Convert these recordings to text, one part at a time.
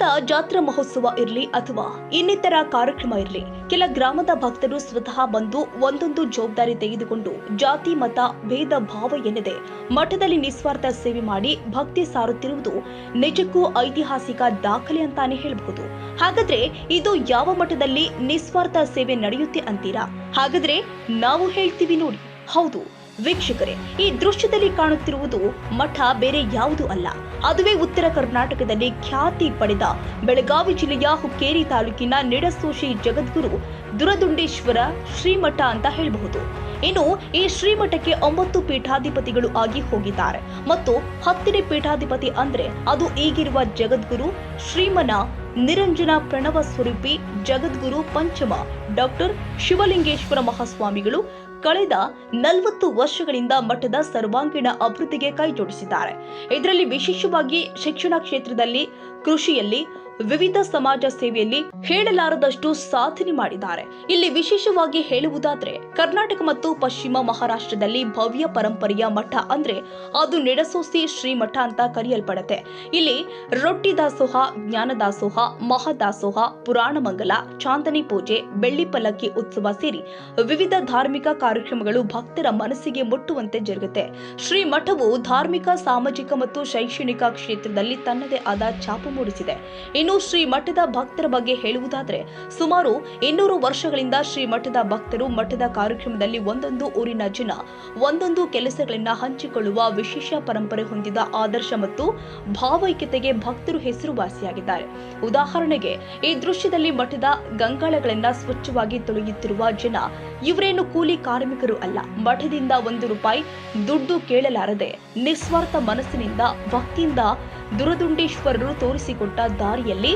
ಮಠದ ಜಾತ್ರಾ ಮಹೋತ್ಸವ ಇರಲಿ ಅಥವಾ ಇನ್ನಿತರ ಕಾರ್ಯಕ್ರಮ ಇರಲಿ, ಕೆಲ ಗ್ರಾಮದ ಭಕ್ತರು ಸ್ವತಃ ಬಂದು ಒಂದೊಂದು ಜವಾಬ್ದಾರಿ ತೆಗೆದುಕೊಂಡು ಜಾತಿ ಮತ ಭೇದ ಭಾವ ಎನ್ನದೆ ಮಠದಲ್ಲಿ ನಿಸ್ವಾರ್ಥ ಸೇವೆ ಮಾಡಿ ಭಕ್ತಿ ಸಾರುತ್ತಿರುವುದು ನಿಜಕ್ಕೂ ಐತಿಹಾಸಿಕ ದಾಖಲೆ ಅಂತಾನೆ ಹೇಳಬಹುದು. ಹಾಗಾದ್ರೆ ಇದು ಯಾವ ಮಠದಲ್ಲಿ ನಿಸ್ವಾರ್ಥ ಸೇವೆ ನಡೆಯುತ್ತೆ ಅಂತೀರಾ? ಹಾಗಾದ್ರೆ ನಾವು ಹೇಳ್ತೀವಿ ನೋಡಿ. ಹೌದು ವೀಕ್ಷಕರೇ, ಈ ದೃಶ್ಯದಲ್ಲಿ ಕಾಣುತ್ತಿರುವುದು ಮಠ ಬೇರೆ ಯಾವುದೂ ಅಲ್ಲ, ಅದುವೇ ಉತ್ತರ ಕರ್ನಾಟಕದಲ್ಲಿ ಖ್ಯಾತಿ ಪಡೆದ ಬೆಳಗಾವಿ ಜಿಲ್ಲೆಯ ಹುಕ್ಕೇರಿ ತಾಲೂಕಿನ ನಿಡಸೋಶಿ ಜಗದ್ಗುರು ದುರದುಂಡೇಶ್ವರ ಶ್ರೀಮಠ ಅಂತ ಹೇಳಬಹುದು. ಇನ್ನು ಈ ಶ್ರೀಮಠಕ್ಕೆ 9 ಪೀಠಾಧಿಪತಿಗಳು ಆಗಿ ಹೋಗಿದ್ದಾರೆ ಮತ್ತು 10ನೇ ಪೀಠಾಧಿಪತಿ ಅಂದ್ರೆ ಅದು ಈಗಿರುವ ಜಗದ್ಗುರು ಶ್ರೀಮನ ನಿರಂಜನ ಪ್ರಣವ ಸ್ವರೂಪಿ ಜಗದ್ಗುರು ಪಂಚಮ ಡಾಕ್ಟರ್ ಶಿವಲಿಂಗೇಶ್ವರ ಮಹಾಸ್ವಾಮಿಗಳು ಕಳೆದ 40 ವರ್ಷಗಳಿಂದ ಮಠದ ಸರ್ವಾಂಗೀಣ ಅಭಿವೃದ್ಧಿಗೆ ಕೈಜೋಡಿಸಿದ್ದಾರೆ. ಇದರಲ್ಲಿ ವಿಶೇಷವಾಗಿ ಶಿಕ್ಷಣ ಕ್ಷೇತ್ರದಲ್ಲಿ, ಕೃಷಿಯಲ್ಲಿ, ವಿವಿಧ ಸಮಾಜ ಸೇವೆಯಲ್ಲಿ ಹೇಳಲಾರದಷ್ಟು ಸಾಧನೆ ಮಾಡಿದ್ದಾರೆ. ಇಲ್ಲಿ ವಿಶೇಷವಾಗಿ ಹೇಳುವುದಾದ್ರೆ ಕರ್ನಾಟಕ ಮತ್ತು ಪಶ್ಚಿಮ ಮಹಾರಾಷ್ಟ್ರದಲ್ಲಿ ಭವ್ಯ ಪರಂಪರೆಯ ಮಠ ಅಂದ್ರೆ ಅದು ನಿಡಸೋಸಿ ಶ್ರೀಮಠ ಅಂತ ಕರೆಯಲ್ಪಡುತ್ತೆ. ಇಲ್ಲಿ ರೊಟ್ಟಿ ದಾಸೋಹ, ಜ್ಞಾನ ದಾಸೋಹ, ಮಹಾದಾಸೋಹ, ಪುರಾಣ ಮಂಗಲ, ಚಾಂದನಿ ಪೂಜೆ, ಬೆಳ್ಳಿ ಪಲ್ಲಕ್ಕಿ ಉತ್ಸವ ಸೇರಿ ವಿವಿಧ ಧಾರ್ಮಿಕ ಕಾರ್ಯಕ್ರಮಗಳು ಭಕ್ತರ ಮನಸ್ಸಿಗೆ ಮುಟ್ಟುವಂತೆ ಜರುಗುತ್ತೆ. ಶ್ರೀಮಠವು ಧಾರ್ಮಿಕ, ಸಾಮಾಜಿಕ ಮತ್ತು ಶೈಕ್ಷಣಿಕ ಕ್ಷೇತ್ರದಲ್ಲಿ ತನ್ನದೇ ಆದ ಛಾಪು ಮೂಡಿಸಿದೆ. ಇನ್ನು ಶ್ರೀ ಮಠದ ಭಕ್ತರ ಬಗ್ಗೆ ಹೇಳುವುದಾದ್ರೆ ಸುಮಾರು 200 ವರ್ಷಗಳಿಂದ ಶ್ರೀ ಮಠದ ಭಕ್ತರು ಮಠದ ಕಾರ್ಯಕ್ರಮದಲ್ಲಿ ಒಂದೊಂದು ಊರಿನ ಜನ ಒಂದೊಂದು ಕೆಲಸಗಳನ್ನ ಹಂಚಿಕೊಳ್ಳುವ ವಿಶೇಷ ಪರಂಪರೆ ಹೊಂದಿದ ಆದರ್ಶ ಮತ್ತು ಭಾವೈಕ್ಯತೆಗೆ ಭಕ್ತರು ಹೆಸರುವಾಸಿಯಾಗಿದ್ದಾರೆ. ಉದಾಹರಣೆಗೆ ಈ ದೃಶ್ಯದಲ್ಲಿ ಮಠದ ಗಂಗಾಳಗಳನ್ನ ಸ್ವಚ್ಛವಾಗಿ ತೊಳೆಯುತ್ತಿರುವ ಜನ ಇವರೇನು ಕೂಲಿ ಕಾರ್ಮಿಕರು ಅಲ್ಲ. ಮಠದಿಂದ 1 ರೂಪಾಯಿ ದುಡ್ಡು ಕೇಳಲಾರದೆ ನಿಸ್ವಾರ್ಥ ಮನಸ್ಸಿನಿಂದ ಭಕ್ತಿಯಿಂದ ದುರದುಂಡೇಶ್ವರರು ತೋರಿಸಿಕೊಟ್ಟ ದಾರಿಯಲ್ಲಿ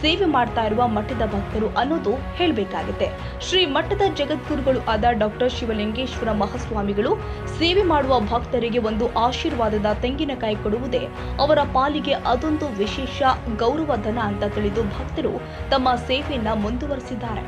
ಸೇವೆ ಮಾಡ್ತಾ ಇರುವ ಮಠದ ಭಕ್ತರು ಅನ್ನೋದು ಹೇಳಬೇಕಾಗುತ್ತೆ. ಶ್ರೀ ಮಠದ ಜಗದ್ಗುರುಗಳು ಆದ ಡಾಕ್ಟರ್ ಶಿವಲಿಂಗೇಶ್ವರ ಮಹಾಸ್ವಾಮಿಗಳು ಸೇವೆ ಮಾಡುವ ಭಕ್ತರಿಗೆ ಒಂದು ಆಶೀರ್ವಾದದ ತೆಂಗಿನಕಾಯಿ ಕೊಡುವುದೇ ಅವರ ಪಾಲಿಗೆ ಅದೊಂದು ವಿಶೇಷ ಗೌರವಧನ ಅಂತ ತಿಳಿದು ಭಕ್ತರು ತಮ್ಮ ಸೇವೆಯನ್ನ ಮುಂದುವರೆಸಿದ್ದಾರೆ.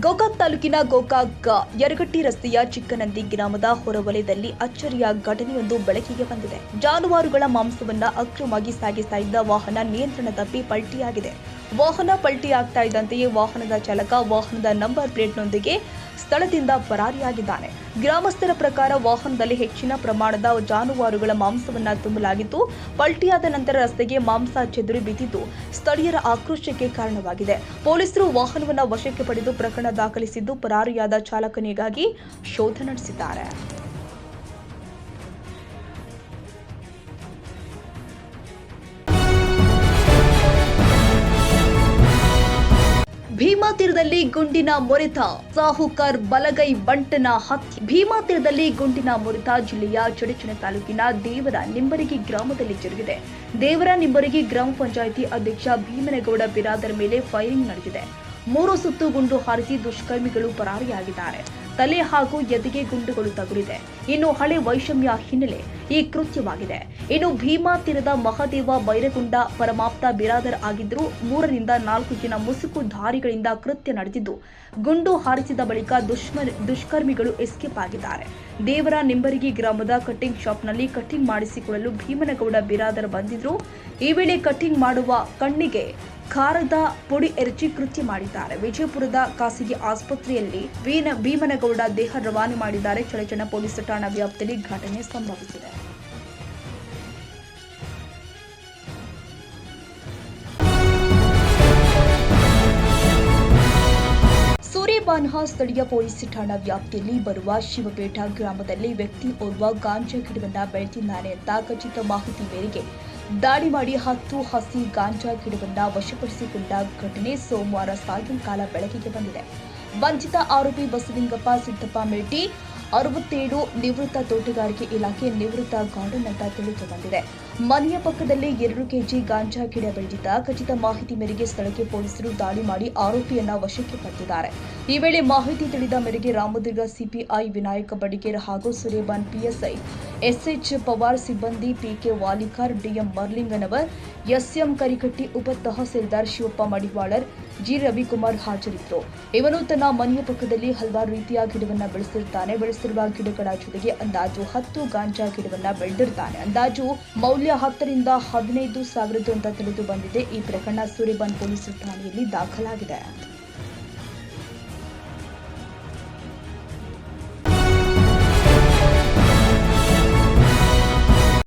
ಗೋಕಾಕ್ ತಾಲೂಕಿನ ಗೋಕಾಕ್ ಯರಗಟ್ಟಿ ರಸ್ತೆಯ ಚಿಕ್ಕನಂದಿ ಗ್ರಾಮದ ಹೊರವಲಯದಲ್ಲಿ ಅಚ್ಚರಿಯ ಘಟನೆಯೊಂದು ಬೆಳಕಿಗೆ ಬಂದಿದೆ. ಜಾನುವಾರುಗಳ ಮಾಂಸವನ್ನ ಅಕ್ರಮವಾಗಿ ಸಾಗಿಸ್ತಾ ಇದ್ದ ವಾಹನ ನಿಯಂತ್ರಣ ತಪ್ಪಿ ಪಲ್ಟಿಯಾಗಿದೆ. ವಾಹನ ಪಲ್ಟಿಯಾಗ್ತಾ ಇದ್ದಂತೆಯೇ ವಾಹನದ ಚಾಲಕ ವಾಹನದ ನಂಬರ್ ಪ್ಲೇಟ್ನೊಂದಿಗೆ ಸ್ಥಳದಿಂದ ಪರಾರಿಯಾಗಿದ್ದಾನೆ. ಗ್ರಾಮಸ್ಥರ ಪ್ರಕಾರ ವಾಹನದಲ್ಲಿ ಹೆಚ್ಚಿನ ಪ್ರಮಾಣದ ಜಾನುವಾರುಗಳ ಮಾಂಸವನ್ನ ತುಂಬಲಾಗಿದ್ದು, ಪಲ್ಟಿಯಾದ ನಂತರ ರಸ್ತೆಗೆ ಮಾಂಸ ಚೆದುರಿ ಬಿದ್ದಿದ್ದು ಸ್ಥಳೀಯರ ಆಕ್ರೋಶಕ್ಕೆ ಕಾರಣವಾಗಿದೆ. ಪೊಲೀಸರು ವಾಹನವನ್ನು ವಶಕ್ಕೆ ಪಡೆದು ಪ್ರಕರಣ ದಾಖಲಿಸಿದ್ದು ಪರಾರಿಯಾದ ಚಾಲಕನಿಗಾಗಿ ಶೋಧ ನಡೆಸಿದ್ದಾರೆ. ಭೀಮಾ ತೀರದಲ್ಲಿ ಗುಂಡಿನ ಮೊರೆತ, ಸಾಹುಕಾರ್ ಬಲಗೈ ಬಂಟನ ಹತ್ಯೆ. ಭೀಮಾ ತೀರದಲ್ಲಿ ಗುಂಡಿನ ಮೊರೆತ ಜಿಲ್ಲೆಯ ಚಡಚಣ ತಾಲೂಕಿನ ದೇವರ ನಿಂಬರಗಿ ಗ್ರಾಮದಲ್ಲಿ ಜರುಗಿದೆ. ದೇವರ ನಿಂಬರಗಿ ಗ್ರಾಮ ಪಂಚಾಯಿತಿ ಅಧ್ಯಕ್ಷ ಭೀಮನಗೌಡ ಬಿರಾದರ್ ಮೇಲೆ ಫೈರಿಂಗ್ ನಡೆದಿದೆ. 3 ಸುತ್ತು ಗುಂಡು ಹಾರಿಸಿ ದುಷ್ಕರ್ಮಿಗಳು ಪರಾರಿಯಾಗಿದ್ದಾರೆ. ತಲೆ ಹಾಗೂ ಎದೆಗೆ ಗುಂಡುಗಳು ತಗುಲಿದೆ. ಇನ್ನು ಹಳೆ ವೈಷಮ್ಯ ಹಿನ್ನೆಲೆ ಈ ಕೃತ್ಯವಾಗಿದೆ. ಇನ್ನು ಭೀಮಾ ತೀರದ ಮಹದೇವ ಬೈರಗುಂಡ ಪರಮಾಪ್ತ ಬಿರಾದರ್ ಆಗಿದ್ದರೂ 3 ರಿಂದ 4 ಜನ ಮುಸುಕು ಧಾರಿಗಳಿಂದ ಕೃತ್ಯ ನಡೆದಿದ್ದು, ಗುಂಡು ಹಾರಿಸಿದ ಬಳಿಕ ದುಷ್ಕರ್ಮಿಗಳು ಎಸ್ಕೇಪ್ ಆಗಿದ್ದಾರೆ. ದೇವರ ನಿಂಬರಗಿ ಗ್ರಾಮದ ಕಟಿಂಗ್ ಶಾಪ್ನಲ್ಲಿ ಕಟಿಂಗ್ ಮಾಡಿಸಿಕೊಳ್ಳಲು ಭೀಮನಗೌಡ ಬಿರಾದರ್ ಬಂದಿದ್ರು. ಈ ವೇಳೆ ಕಟಿಂಗ್ ಮಾಡುವ ಕಣ್ಣಿಗೆ ಖಾರದ ಪುಡಿ ಎರಚಿ ಕೃತ್ಯ ಮಾಡಿದ್ದಾರೆ. ವಿಜಯಪುರದ ಖಾಸಗಿ ಆಸ್ಪತ್ರೆಯಲ್ಲಿ ಭೀಮನಗೌಡ ದೇಹ ರವಾನೆ ಮಾಡಿದ್ದಾರೆ. ಚಡಚಣ ಪೊಲೀಸ್ ಠಾಣಾ ವ್ಯಾಪ್ತಿಯಲ್ಲಿ ಘಟನೆ ಸಂಭವಿಸಿದೆ. ಸೂರ್ಯಬಾನ್ಹ ಸ್ಥಳೀಯ ಪೊಲೀಸ್ ಠಾಣಾ ವ್ಯಾಪ್ತಿಯಲ್ಲಿ ಬರುವ ಶಿವಪೇಟ ಗ್ರಾಮದಲ್ಲಿ ವ್ಯಕ್ತಿ ಓರ್ವ ಗಾಂಜಾ ಗಿಡವನ್ನ ಬೆಳೆದಿದ್ದಾನೆ ಅಂತ ಖಚಿತ ಮಾಹಿತಿ ಮೇರೆಗೆ ದಾಳಿ ಮಾಡಿ 10 ಹಸಿ ಗಾಂಜಾ ಗಿಡವನ್ನ ವಶಪಡಿಸಿಕೊಂಡ ಘಟನೆ ಸೋಮವಾರ ಸಾಯಂಕಾಲ ಬೆಳಕಿಗೆ ಬಂದಿದೆ. ಬಂಧಿತ ಆರೋಪಿ ಬಸಲಿಂಗಪ್ಪ ಸಿದ್ದಪ್ಪ ಮೇಟಿ 67 ನಿವೃತ್ತ ತೋಟಗಾರಿಕೆ ಇಲಾಖೆ ನಿವೃತ್ತ ಗಾರ್ಡನ್ ಅಂತ ತಿಳಿದು ಬಂದಿದೆ. ಮನೆಯ ಪಕ್ಕದಲ್ಲಿ 2 ಕೆಜಿ ಗಾಂಜಾ ಗಿಡ ಬೆಳೆದಿದ್ದ ಖಚಿತ ಮಾಹಿತಿ ಮೇರೆಗೆ ಸ್ಥಳಕ್ಕೆ ಪೊಲೀಸರು ದಾಳಿ ಮಾಡಿ ಆರೋಪಿಯನ್ನ ವಶಕ್ಕೆ ಪಡೆದಿದ್ದಾರೆ. ಈ ವೇಳೆ ಮಾಹಿತಿ ತಿಳಿದ ಮೇರೆಗೆ ರಾಮದುರ್ಗ ಸಿಪಿಐ ವಿನಾಯಕ ಬಡಿಗೇರ್ ಹಾಗೂ ಸೂರ್ಯಬಾನ್ ಪಿಎಸ್ಐ ಎಸ್ಎಚ್ ಪವಾರ್ ಸಿಬ್ಬಂದಿ PK Walikar DM ಮರ್ಲಿಂಗನವರ್ S M Karikatti, ಉಪ ತಹಸೀಲ್ದಾರ್ ಶಿವಪ್ಪ ಮಡಿವಾಳರ್, ಜಿ ರವಿಕುಮಾರ್ ಹಾಜರಿದ್ದರು. ಇವನು ತನ್ನ ಮನೆಯ ಪಕ್ಕದಲ್ಲಿ ಹಲವಾರು ರೀತಿಯ ಗಿಡವನ್ನ ಬೆಳೆಸಿರುವ ಗಿಡಗಳ ಜೊತೆಗೆ ಅಂದಾಜು 10 ಗಾಂಜಾ ಗಿಡವನ್ನ ಬೆಳೆದಿರ್ತಾನೆ. ಅಂದಾಜು ಮೌಲ್ಯ 10 ರಿಂದ 15 ಸಾವಿರದ್ದು ಅಂತ ತಿಳಿದು ಬಂದಿದೆ. ಈ ಪ್ರಕರಣ ಸೂರ್ಯಬನ್ ಪೊಲೀಸ್ ಠಾಣೆಯಲ್ಲಿ ದಾಖಲಾಗಿದೆ.